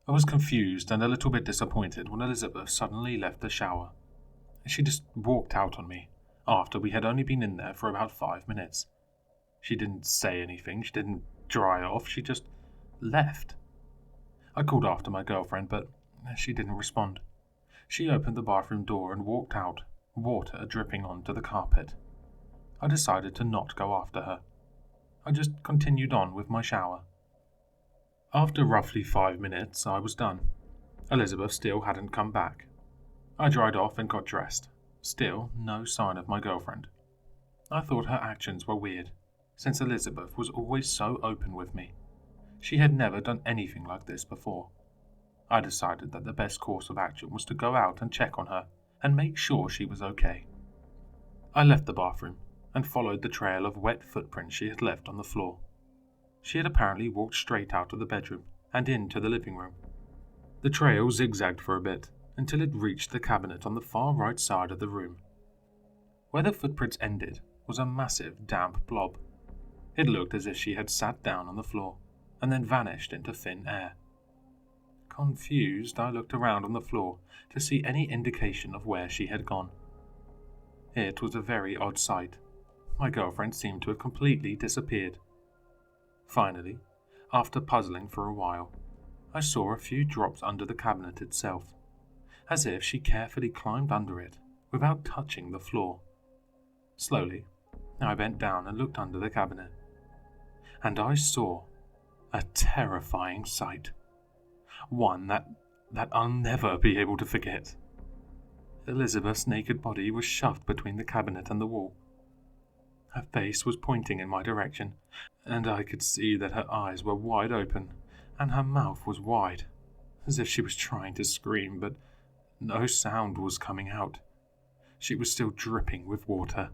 I was confused and a little bit disappointed when Elizabeth suddenly left the shower. She just walked out on me, after we had only been in there for about 5 minutes. She didn't say anything, she didn't dry off, she just left. I called after my girlfriend, but she didn't respond. She opened the bathroom door and walked out, water dripping onto the carpet. I decided to not go after her. I just continued on with my shower. After roughly 5 minutes, I was done. Elizabeth still hadn't come back. I dried off and got dressed. Still, no sign of my girlfriend. I thought her actions were weird, since Elizabeth was always so open with me. She had never done anything like this before. I decided that the best course of action was to go out and check on her and make sure she was okay. I left the bathroom and followed the trail of wet footprints she had left on the floor. She had apparently walked straight out of the bedroom and into the living room. The trail zigzagged for a bit until it reached the cabinet on the far right side of the room. Where the footprints ended was a massive, damp blob. It looked as if she had sat down on the floor and then vanished into thin air. Confused, I looked around on the floor to see any indication of where she had gone. It was a very odd sight. My girlfriend seemed to have completely disappeared. Finally, after puzzling for a while, I saw a few drops under the cabinet itself, as if she carefully climbed under it without touching the floor. Slowly, I bent down and looked under the cabinet, and I saw a terrifying sight. One that I'll never be able to forget. Elizabeth's naked body was shoved between the cabinet and the wall. Her face was pointing in my direction, and I could see that her eyes were wide open and her mouth was wide, as if she was trying to scream, but no sound was coming out. She was still dripping with water.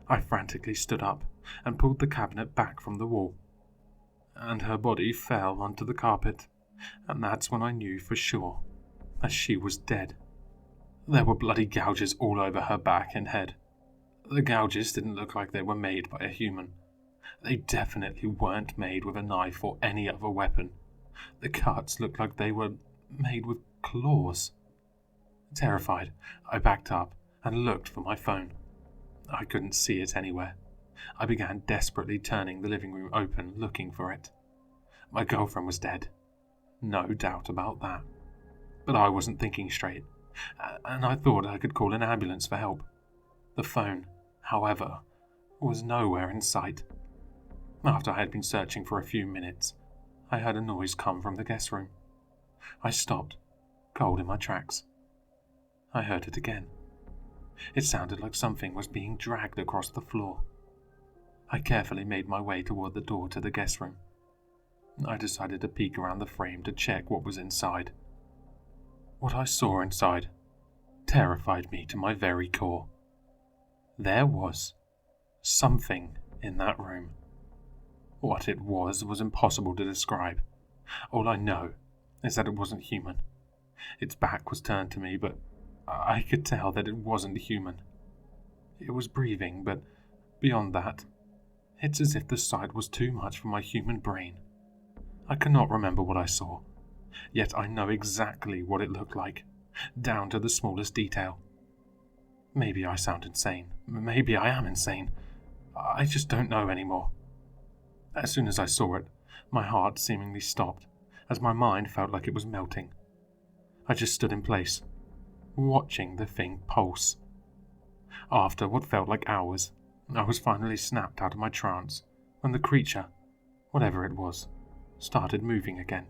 I frantically stood up and pulled the cabinet back from the wall, and her body fell onto the carpet, and that's when I knew for sure that she was dead. There were bloody gouges all over her back and head. The gouges didn't look like they were made by a human. They definitely weren't made with a knife or any other weapon. The cuts looked like they were made with claws. Terrified, I backed up and looked for my phone. I couldn't see it anywhere. I began desperately turning the living room open, looking for it. My girlfriend was dead. No doubt about that. But I wasn't thinking straight, and I thought I could call an ambulance for help. The phone, however, was nowhere in sight. After I had been searching for a few minutes, I heard a noise come from the guest room. I stopped, cold in my tracks. I heard it again. It sounded like something was being dragged across the floor. I carefully made my way toward the door to the guest room. I decided to peek around the frame to check what was inside. What I saw inside terrified me to my very core. There was something in that room. What it was impossible to describe. All I know is that it wasn't human. Its back was turned to me, but I could tell that it wasn't human. It was breathing, but beyond that, it's as if the sight was too much for my human brain. I cannot remember what I saw, yet I know exactly what it looked like, down to the smallest detail. Maybe I sound insane. Maybe I am insane. I just don't know anymore. As soon as I saw it, my heart seemingly stopped, as my mind felt like it was melting. I just stood in place, watching the thing pulse. After what felt like hours, I was finally snapped out of my trance when the creature, whatever it was, started moving again.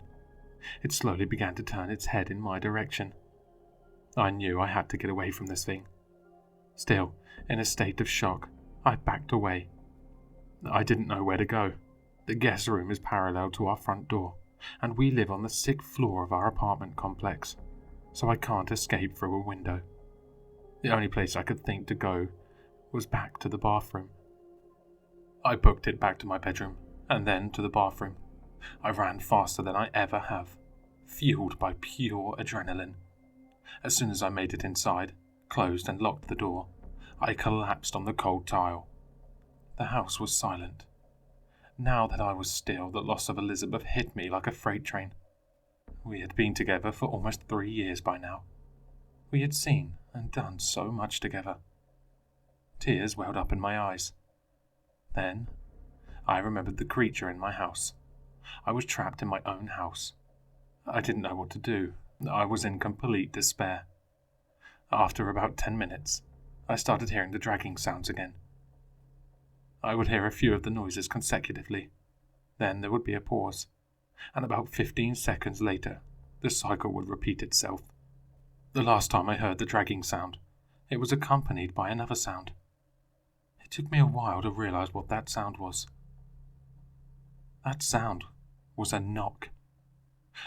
It slowly began to turn its head in my direction. I knew I had to get away from this thing. Still, in a state of shock, I backed away. I didn't know where to go. The guest room is parallel to our front door, and we live on the 6th floor of our apartment complex, so I can't escape through a window. The only place I could think to go was back to the bathroom. I booked it back to my bedroom, and then to the bathroom. I ran faster than I ever have, fueled by pure adrenaline. As soon as I made it inside, closed and locked the door, I collapsed on the cold tile. The house was silent. Now that I was still, the loss of Elizabeth hit me like a freight train. We had been together for almost 3 years by now. We had seen and done so much together. Tears welled up in my eyes. Then, I remembered the creature in my house. I was trapped in my own house. I didn't know what to do. I was in complete despair. After about 10 minutes, I started hearing the dragging sounds again. I would hear a few of the noises consecutively. Then there would be a pause, and about 15 seconds later, the cycle would repeat itself. The last time I heard the dragging sound, it was accompanied by another sound. It took me a while to realize what that sound was. That sound was a knock.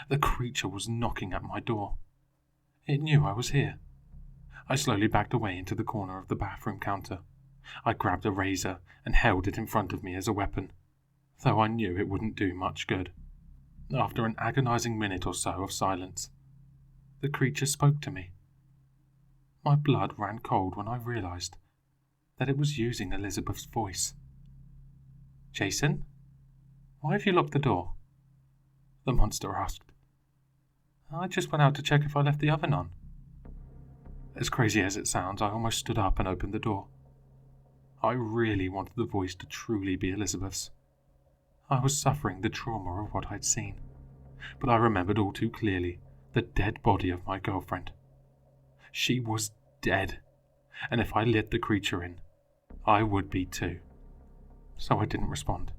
The creature was knocking at my door. It knew I was here. I slowly backed away into the corner of the bathroom counter. I grabbed a razor and held it in front of me as a weapon, though I knew it wouldn't do much good. After an agonizing minute or so of silence, the creature spoke to me. My blood ran cold when I realized that it was using Elizabeth's voice. "Jason, why have you locked the door?" the monster asked. "I just went out to check if I left the oven on." As crazy as it sounds, I almost stood up and opened the door. I really wanted the voice to truly be Elizabeth's. I was suffering the trauma of what I'd seen, but I remembered all too clearly the dead body of my girlfriend. She was dead, and if I let the creature in, I would be too. So I didn't respond.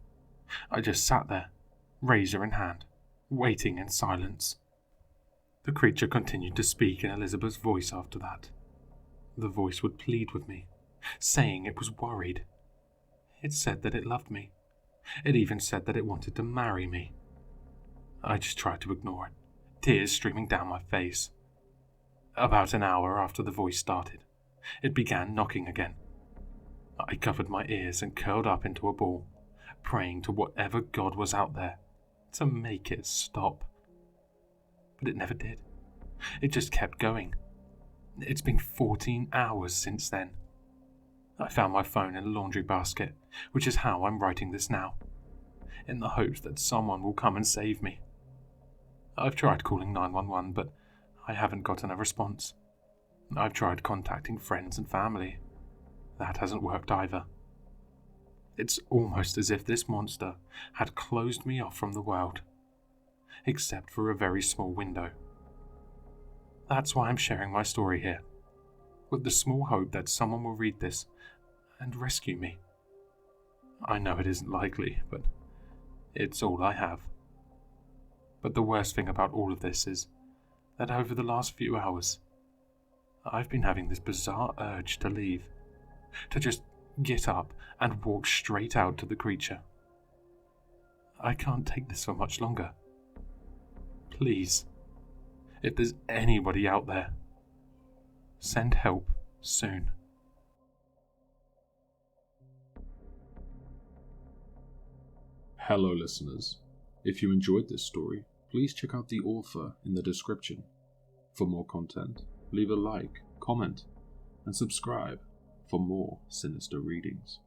I just sat there, razor in hand, waiting in silence. The creature continued to speak in Elizabeth's voice after that. The voice would plead with me, saying it was worried. It said that it loved me. It even said that it wanted to marry me. I just tried to ignore it, tears streaming down my face. About an hour after the voice started, it began knocking again. I covered my ears and curled up into a ball, praying to whatever God was out there to make it stop. But it never did. It just kept going. It's been 14 hours since then. I found my phone in a laundry basket, which is how I'm writing this now, in the hopes that someone will come and save me. I've tried calling 911, but I haven't gotten a response. I've tried contacting friends and family. That hasn't worked either. It's almost as if this monster had closed me off from the world, except for a very small window. That's why I'm sharing my story here, with the small hope that someone will read this and rescue me. I know it isn't likely, but it's all I have. But the worst thing about all of this is that over the last few hours, I've been having this bizarre urge to leave, to just get up and walk straight out to the creature. I can't take this for much longer. Please, if there's anybody out there, send help soon. Hello listeners, if you enjoyed this story, please check out the author in the description. For more content, leave a like, comment, and subscribe for more sinister readings.